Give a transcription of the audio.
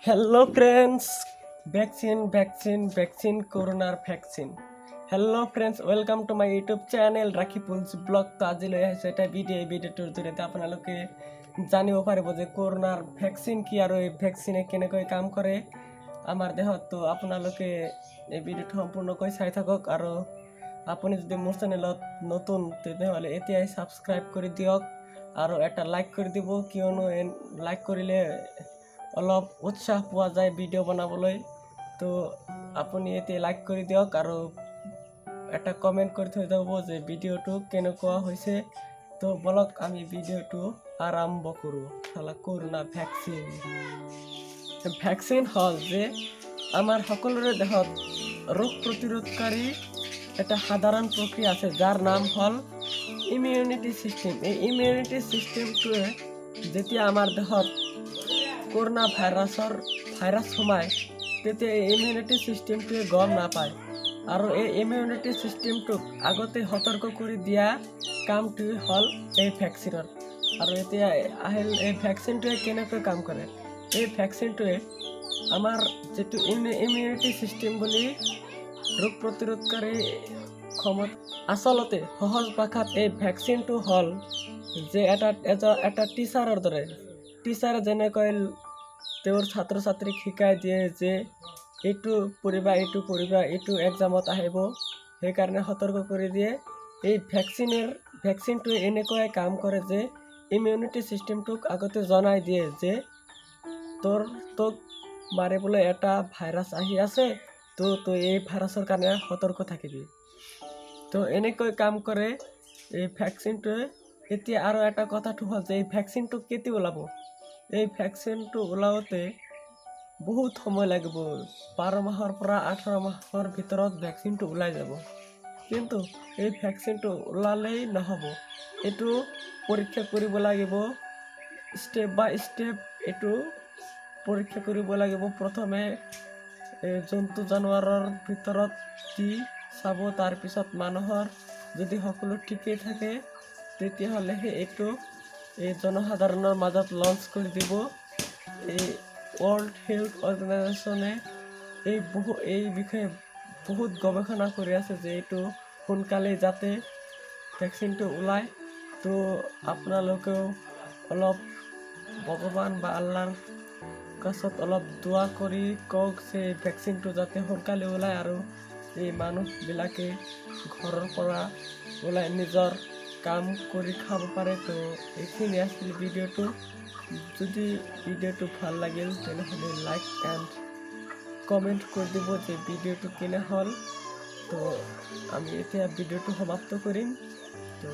Hello friends, vaccine, coronar vaccine. Hello friends, welcome to my YouTube channel Rakibul's blog. তো আজি লৈ আহিছে এটা ভিডিঅ'টোৰ জৰিয়তে আপোনালোকে জানিব পাৰিব যে কৰোনাৰ ভেকচিন কি আৰু এই ভেকচিনে কেনেকৈ কাম কৰে আমাৰ দেহত। তো আপোনালোকে এই ভিডিঅ'টো সম্পূৰ্ণকৈ চাই থাকক আৰু আপুনি যদি মোৰ চেনেলত নতুন তেতিয়াহ'লে এতিয়াই সাবস্ক্ৰাইব কৰি দিয়ক আৰু এটা লাইক কৰি দিব, কিয়নো লাইক কৰিলে অলপ উৎসাহ পোৱা যায় ভিডিঅ' বনাবলৈ। তো আপুনি এতিয়া লাইক কৰি দিয়ক আৰু এটা কমেণ্ট কৰি থৈ যাব যে ভিডিঅ'টো কেনেকুৱা হৈছে। তো বলক আমি ভিডিঅ'টো আৰম্ভ কৰোঁ। কৰোনা ভেকচিন হ'ল যে আমাৰ সকলোৰে দেহত ৰোগ প্ৰতিৰোধকাৰী এটা সাধাৰণ প্ৰক্ৰিয়া আছে যাৰ নাম হ'ল ইমিউনিটি ছিষ্টেম। এই ইমিউনিটি ছিষ্টেমটোৱে যেতিয়া আমাৰ দেহত কৰোনা ভাইৰাছ সোমায় তেতিয়া এই ইমিউনিটি ছিষ্টেমটোৱে গম নাপায় আৰু এই ইমিউনিটি ছিষ্টেমটোক আগতে সতৰ্ক কৰি দিয়া কামটোৱে হ'ল এই ভেকচিনৰ। আৰু এতিয়া আহিল এই ভেকচিনটোৱে কেনেকৈ কাম কৰে। এই ভেকচিনটোৱে আমাৰ যিটো ইমিউনিটি ছিষ্টেম বুলি ৰোগ প্ৰতিৰোধকাৰী ক্ষমতা, আচলতে সহজ ভাষাত এই ভেকচিনটো হ'ল যে এটা টিচাৰৰ দৰে। টিচাৰে যেনেকৈ তেওঁৰ ছাত্ৰ ছাত্ৰীক শিকাই দিয়ে যে এইটো পঢ়িবা এইটো এক্সামত আহিব, সেইকাৰণে সতৰ্ক কৰি দিয়ে। এই ভেকচিনটোৱে এনেকুৱাই কাম কৰে যে ইমিউনিটি ছিষ্টেমটোক আগতে জনাই দিয়ে যে তোক মাৰিবলৈ এটা ভাইৰাছ আহি আছে, তো এই ভাইৰাছৰ কাৰণে সতৰ্ক থাকিবি। তো এনেকৈ কাম কৰে এই ভেকচিনটোৱে। এতিয়া আৰু এটা কথাটো হ'ল যে এই ভেকচিনটো কেতিয়া ওলাব। এই ভেকচিনটো ওলাওঁতে বহুত সময় লাগিব, 12 মাহৰ পৰা 18 মাহৰ ভিতৰত ভেকচিনটো ওলাই যাব। কিন্তু এই ভেকচিনটো ওলালেই নহ'ব, এইটো পৰীক্ষা কৰিব লাগিব, ষ্টেপ বাই ষ্টেপ এইটো পৰীক্ষা কৰিব লাগিব। প্ৰথমে জন্তু জানোৱাৰৰ ভিতৰত দি চাব, তাৰপিছত মানুহৰ যদি সকলো ঠিকেই থাকে তেতিয়াহ'লেহে এইটো এই জনসাধাৰণৰ মাজত লঞ্চ কৰি দিব। এই ৱৰ্ল্ড হেল্থ অৰ্গেনাইজেশ্যনে এই বিষয়ে বহুত গৱেষণা কৰি আছে যে এইটো সোনকালে যাতে ভেকচিনটো ওলায়। তো আপোনালোকেও অলপ ভগৱান বা আল্লাৰ কাছত অলপ দোৱা কৰি কওক যে ভেকচিনটো যাতে সোনকালে ওলায় আৰু এই মানুহবিলাকে ঘৰৰ পৰা ওলাই নিজৰ কাম কৰি খাব পাৰে। তো এইখিনি আছিল ভিডিঅ'টো। যদি ভিডিঅ'টো ভাল লাগিল তেনেহ'লে লাইক এণ্ড কমেণ্ট কৰি দিব যে ভিডিঅ'টো কেনে হ'ল। তো আমি এতিয়া ভিডিঅ'টো সমাপ্ত কৰিম। তো